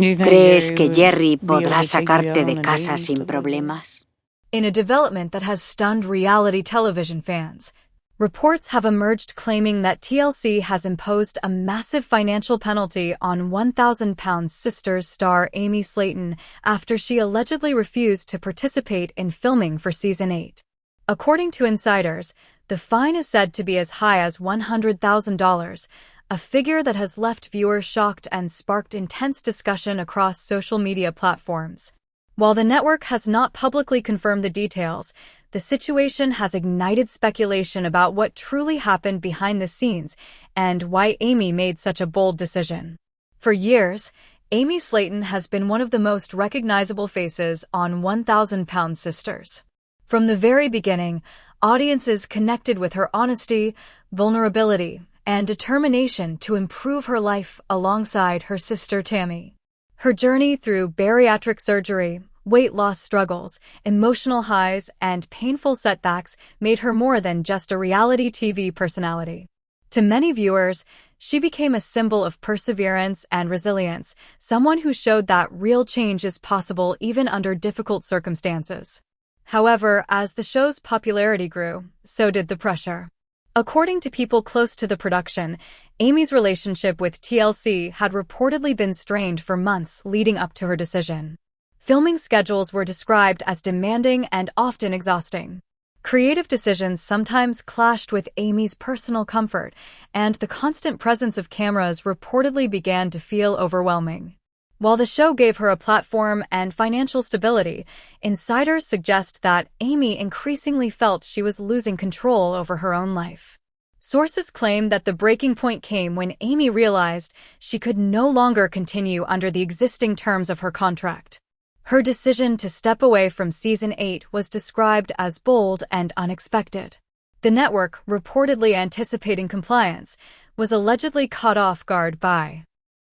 ¿Crees que Jerry podrá sacarte de casa sin problemas? In a development that has stunned reality television fans, reports have emerged claiming that TLC has imposed a massive financial penalty on 1,000 Sisters star Amy Slayton after she allegedly refused to participate in filming for Season 8. According to insiders, the fine is said to be as high as $100,000, a figure that has left viewers shocked and sparked intense discussion across social media platforms. While the network has not publicly confirmed the details, the situation has ignited speculation about what truly happened behind the scenes and why Amy made such a bold decision. For years, Amy Slayton has been one of the most recognizable faces on 1,000 Sisters. From the very beginning, audiences connected with her honesty, vulnerability, and determination to improve her life alongside her sister Tammy. Her journey through bariatric surgery, weight loss struggles, emotional highs, and painful setbacks made her more than just a reality TV personality. To many viewers, she became a symbol of perseverance and resilience, someone who showed that real change is possible even under difficult circumstances. However, as the show's popularity grew, so did the pressure. According to people close to the production, Amy's relationship with TLC had reportedly been strained for months leading up to her decision. Filming schedules were described as demanding and often exhausting. Creative decisions sometimes clashed with Amy's personal comfort, and the constant presence of cameras reportedly began to feel overwhelming. While the show gave her a platform and financial stability, insiders suggest that Amy increasingly felt she was losing control over her own life. Sources claim that the breaking point came when Amy realized she could no longer continue under the existing terms of her contract. Her decision to step away from Season 8 was described as bold and unexpected. The network, reportedly anticipating compliance, was allegedly caught off guard by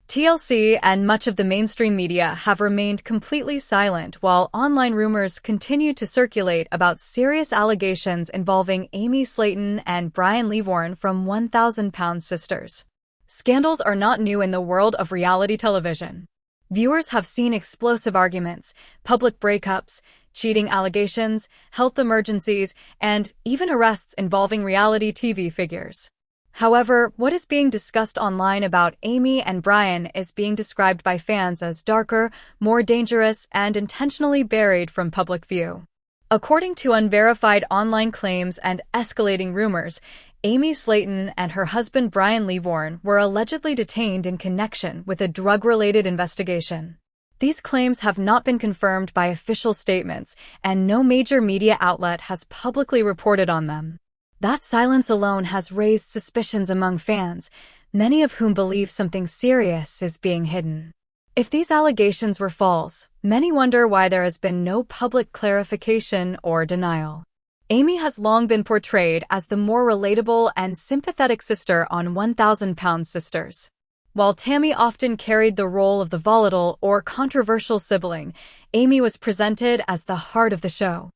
TLC, and much of the mainstream media have remained completely silent while online rumors continue to circulate about serious allegations involving Amy Slayton and Brian Leavorn from 1,000 Sisters. Scandals are not new in the world of reality television. Viewers have seen explosive arguments, public breakups, cheating allegations, health emergencies, and even arrests involving reality TV figures. However, what is being discussed online about Amy and Brian is being described by fans as darker, more dangerous, and intentionally buried from public view. According to unverified online claims and escalating rumors, Amy Slayton and her husband Brian Leavorn were allegedly detained in connection with a drug-related investigation. These claims have not been confirmed by official statements, and no major media outlet has publicly reported on them. That silence alone has raised suspicions among fans, many of whom believe something serious is being hidden. If these allegations were false, many wonder why there has been no public clarification or denial. Amy has long been portrayed as the more relatable and sympathetic sister on 1,000 Sisters. While Tammy often carried the role of the volatile or controversial sibling, Amy was presented as the heart of the show.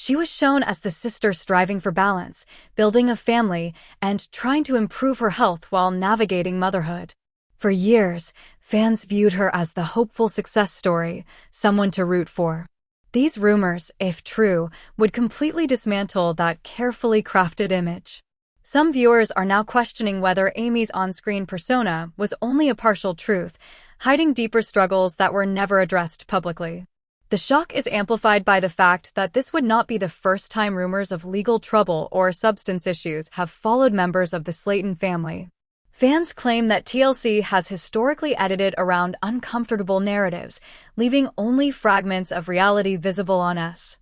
She was shown as the sister striving for balance, building a family, and trying to improve her health while navigating motherhood. For years, fans viewed her as the hopeful success story, someone to root for. These rumors, if true, would completely dismantle that carefully crafted image. Some viewers are now questioning whether Amy's on-screen persona was only a partial truth, hiding deeper struggles that were never addressed publicly. The shock is amplified by the fact that this would not be the first time rumors of legal trouble or substance issues have followed members of the Slayton family. Fans claim that TLC has historically edited around uncomfortable narratives, leaving only fragments of reality visible on us.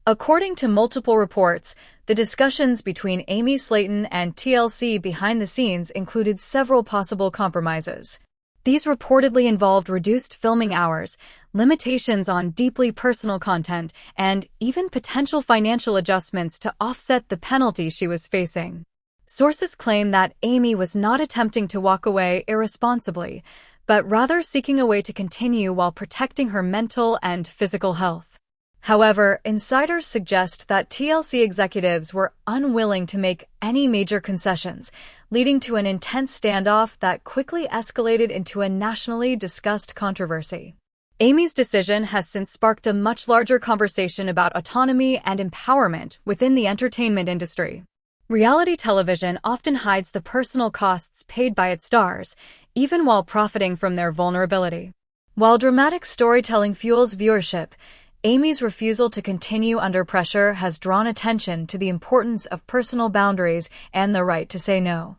According to multiple reports, the discussions between Amy Slayton and TLC behind the scenes included several possible compromises. These reportedly involved reduced filming hours, limitations on deeply personal content, and even potential financial adjustments to offset the penalty she was facing. Sources claim that Amy was not attempting to walk away irresponsibly, but rather seeking a way to continue while protecting her mental and physical health. However, insiders suggest that TLC executives were unwilling to make any major concessions, leading to an intense standoff that quickly escalated into a nationally discussed controversy. Amy's decision has since sparked a much larger conversation about autonomy and empowerment within the entertainment industry. Reality television often hides the personal costs paid by its stars, even while profiting from their vulnerability. While dramatic storytelling fuels viewership, Amy's refusal to continue under pressure has drawn attention to the importance of personal boundaries and the right to say no.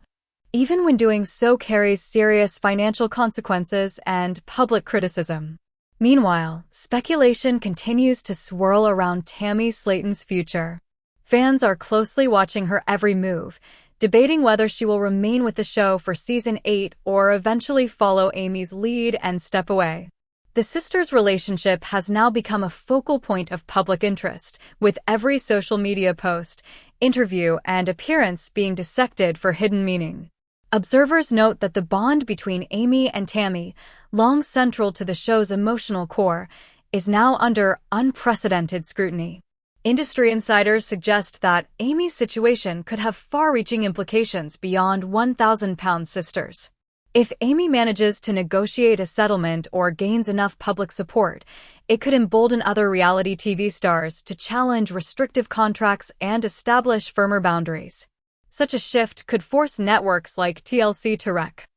Even when doing so carries serious financial consequences and public criticism. Meanwhile, speculation continues to swirl around Tammy Slaton's future. Fans are closely watching her every move, debating whether she will remain with the show for season 8 or eventually follow Amy's lead and step away. The sisters' relationship has now become a focal point of public interest, with every social media post, interview, and appearance being dissected for hidden meaning. Observers note that the bond between Amy and Tammy, long central to the show's emotional core, is now under unprecedented scrutiny. Industry insiders suggest that Amy's situation could have far-reaching implications beyond £1,000 sisters. If Amy manages to negotiate a settlement or gains enough public support, it could embolden other reality TV stars to challenge restrictive contracts and establish firmer boundaries. Such a shift could force networks like TLC to wreck.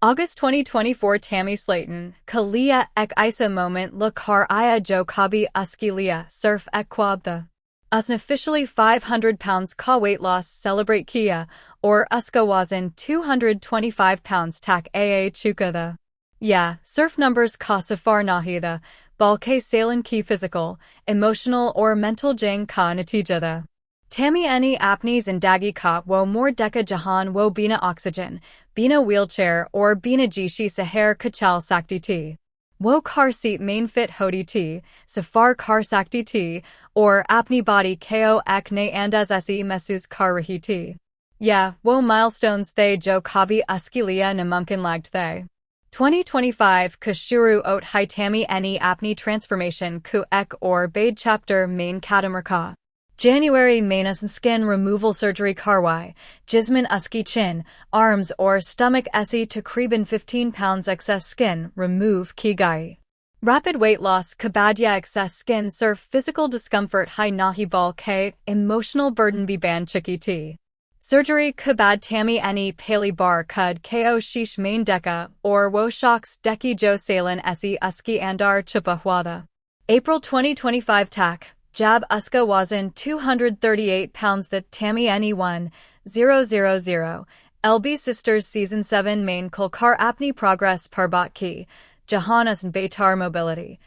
August 2024 Tammy Slaton, Kalia ek isa moment la kar iya jo kabi uskilia surf ek kwabtha. Us an officially £500 ka weight loss celebrate Kia, or uska wazn 225 pounds tak aa chukatha. Yeah, surf numbers ka safar nahida, balke salen ki physical, emotional or mental jang ka natijatha. Tammy any apnes and dagi ka wo more deka jahan wo bina oxygen, bina wheelchair or bina jishi saher kachal sakti ti. Wo car seat main fit hodi ti, safar car sakti ti, or apni body ko ek ne andas se mesus car rahi ti. Yeah, wo milestones they jo kabi uskilia na mumkin lagged they. 2025 Kashuru ot hi Tammy any apni transformation ku ek or bade chapter main kadamarka. January Manus and skin removal surgery karwai, Jisman uski chin, arms or stomach esi to kriban 15 pounds excess skin, remove kigai. Rapid weight loss kabadya excess skin surf physical discomfort hi nahi bal k, emotional burden biban chiki ti. Surgery kabad Tammy any pali bar kud ko shish main deka, or wo shocks deki jo salen esi uski andar chupahwada. April 2025 tak. Jab uska wazn 238 pounds that Tammy any 1, 000, LB Sisters Season 7 main kulkar apni progress parbat ki, jahanas and baitar mobility.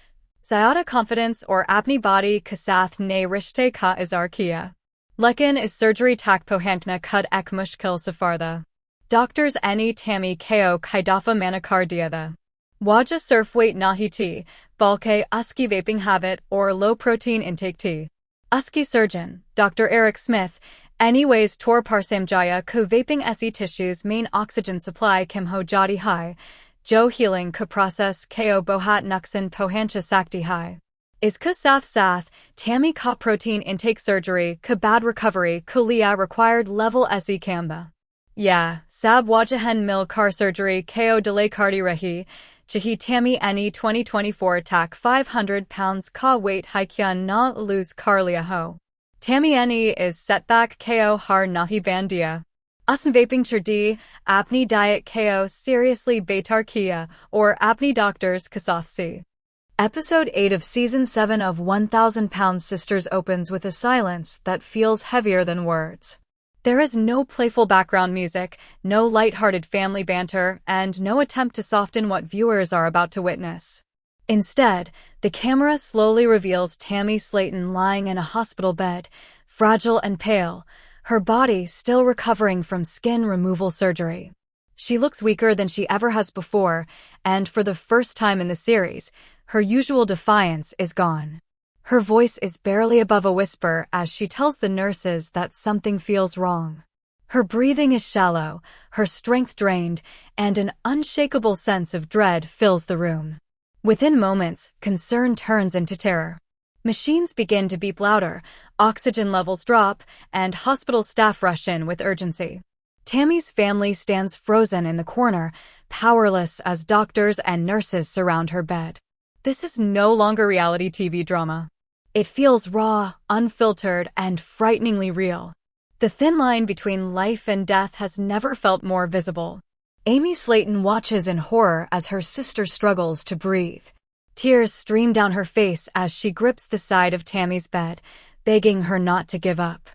Sayada confidence or apni body kasath ne rishte ka izarkia. Lekin is surgery tak pohankna kud ek mushkil safartha. Doctors any Tammy ko kaidafa manikardiatha. Waja surf weight nahi tea, balke uski vaping habit or low protein intake tea. Uski surgeon, Dr. Eric Smith, anyways tor parsamjaya ko vaping se tissues main oxygen supply kim ho jadi high, jo healing ka process ko bohat nuxin pohancha sakti high. Is ka sath, Tammy ka protein intake surgery ka bad recovery kulia required level se kamba. Yeah, sab wajahan mil car surgery ko delay cardi rahi, Jahi Tammy any 2024 tak 500 pounds ka weight haikyan na lose karlia ho. Tammy any is setback ko har nahi bandia. Usan vaping churdi, apni diet ko seriously baitar kia, or apni doctors kasathsi. Episode 8 of Season 7 of 1,000 Pound Sisters opens with a silence that feels heavier than words. There is no playful background music, no light-hearted family banter, and no attempt to soften what viewers are about to witness. Instead, the camera slowly reveals Tammy Slaton lying in a hospital bed, fragile and pale, her body still recovering from skin removal surgery. She looks weaker than she ever has before, and for the first time in the series, her usual defiance is gone. Her voice is barely above a whisper as she tells the nurses that something feels wrong. Her breathing is shallow, her strength drained, and an unshakable sense of dread fills the room. Within moments, concern turns into terror. Machines begin to beep louder, oxygen levels drop, and hospital staff rush in with urgency. Tammy's family stands frozen in the corner, powerless as doctors and nurses surround her bed. This is no longer reality TV drama. It feels raw, unfiltered, and frighteningly real. The thin line between life and death has never felt more visible. Amy Slayton watches in horror as her sister struggles to breathe. Tears stream down her face as she grips the side of Tammy's bed, begging her not to give up.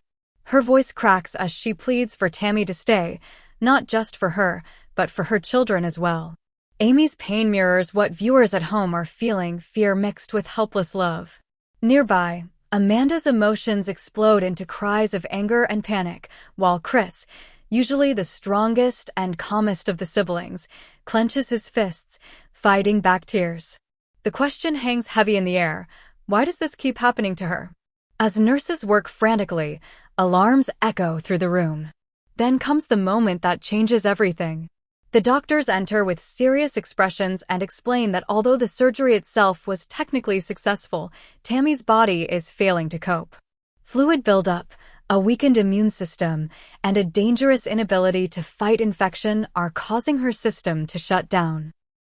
Her voice cracks as she pleads for Tammy to stay, not just for her, but for her children as well. Amy's pain mirrors what viewers at home are feeling, fear mixed with helpless love. Nearby, Amanda's emotions explode into cries of anger and panic, while Chris, usually the strongest and calmest of the siblings, clenches his fists, fighting back tears. The question hangs heavy in the air: why does this keep happening to her? As nurses work frantically, alarms echo through the room. Then comes the moment that changes everything. The doctors enter with serious expressions and explain that although the surgery itself was technically successful, Tammy's body is failing to cope. Fluid buildup, a weakened immune system, and a dangerous inability to fight infection are causing her system to shut down.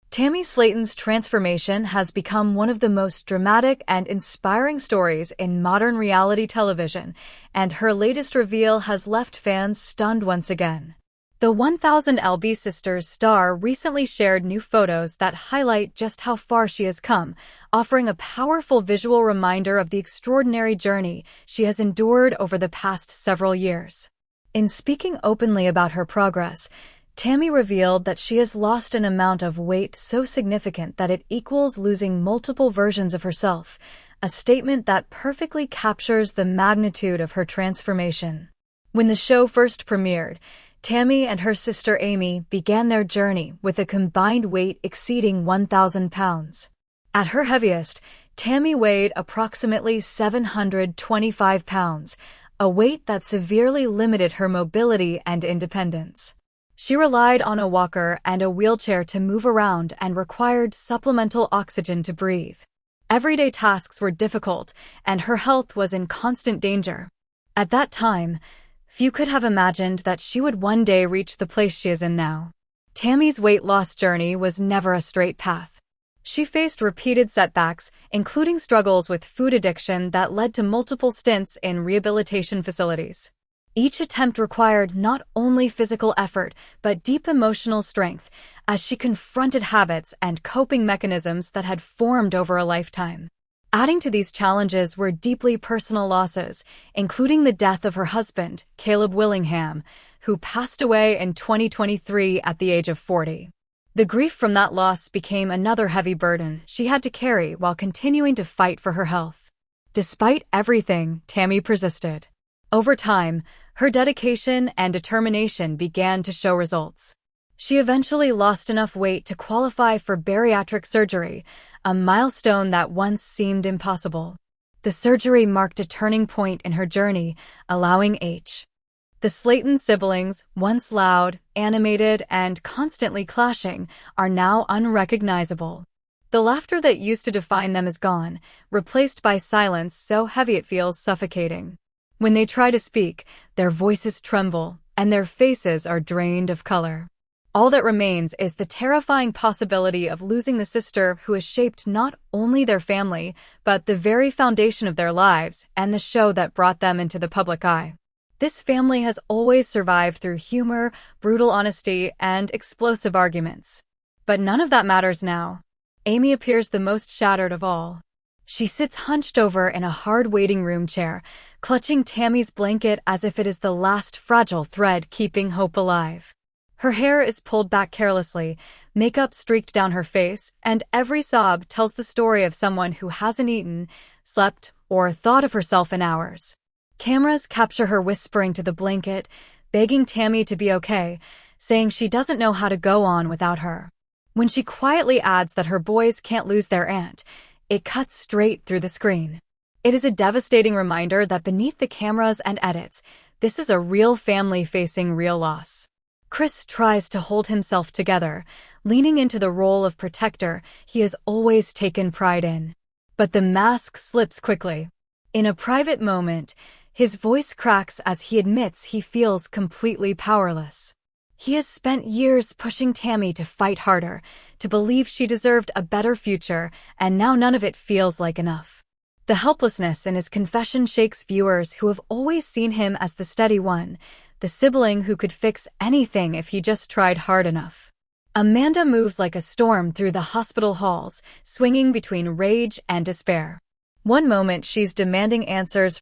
Tammy Slayton's transformation has become one of the most dramatic and inspiring stories in modern reality television, and her latest reveal has left fans stunned once again. The 1000lb Sisters star recently shared new photos that highlight just how far she has come, offering a powerful visual reminder of the extraordinary journey she has endured over the past several years. In speaking openly about her progress, Tammy revealed that she has lost an amount of weight so significant that it equals losing multiple versions of herself, a statement that perfectly captures the magnitude of her transformation. When the show first premiered, Tammy and her sister Amy began their journey with a combined weight exceeding 1,000 pounds. At her heaviest, Tammy weighed approximately 725 pounds, a weight that severely limited her mobility and independence. She relied on a walker and a wheelchair to move around and required supplemental oxygen to breathe. Everyday tasks were difficult, and her health was in constant danger. At that time, few could have imagined that she would one day reach the place she is in now. Tammy's weight loss journey was never a straight path. She faced repeated setbacks, including struggles with food addiction that led to multiple stints in rehabilitation facilities. Each attempt required not only physical effort, but deep emotional strength, as she confronted habits and coping mechanisms that had formed over a lifetime. Adding to these challenges were deeply personal losses, including the death of her husband, Caleb Willingham, who passed away in 2023 at the age of 40. The grief from that loss became another heavy burden she had to carry while continuing to fight for her health. Despite everything, Tammy persisted. Over time, her dedication and determination began to show results. She eventually lost enough weight to qualify for bariatric surgery, a milestone that once seemed impossible. The surgery marked a turning point in her journey, allowing the Slayton siblings, once loud, animated, and constantly clashing, are now unrecognizable. The laughter that used to define them is gone, replaced by silence so heavy it feels suffocating. When they try to speak, their voices tremble, and their faces are drained of color. All that remains is the terrifying possibility of losing the sister who has shaped not only their family, but the very foundation of their lives and the show that brought them into the public eye. This family has always survived through humor, brutal honesty, and explosive arguments. But none of that matters now. Amy appears the most shattered of all. She sits hunched over in a hard waiting room chair, clutching Tammy's blanket as if it is the last fragile thread keeping hope alive. Her hair is pulled back carelessly, makeup streaked down her face, and every sob tells the story of someone who hasn't eaten, slept, or thought of herself in hours. Cameras capture her whispering to the blanket, begging Tammy to be okay, saying she doesn't know how to go on without her. When she quietly adds that her boys can't lose their aunt, it cuts straight through the screen. It is a devastating reminder that beneath the cameras and edits, this is a real family facing real loss. Chris tries to hold himself together, leaning into the role of protector he has always taken pride in. But the mask slips quickly. In a private moment, his voice cracks as he admits he feels completely powerless. He has spent years pushing Tammy to fight harder, to believe she deserved a better future, and now none of it feels like enough. The helplessness in his confession shakes viewers who have always seen him as the steady one, the sibling who could fix anything if he just tried hard enough. Amanda moves like a storm through the hospital halls, swinging between rage and despair. One moment she's demanding answers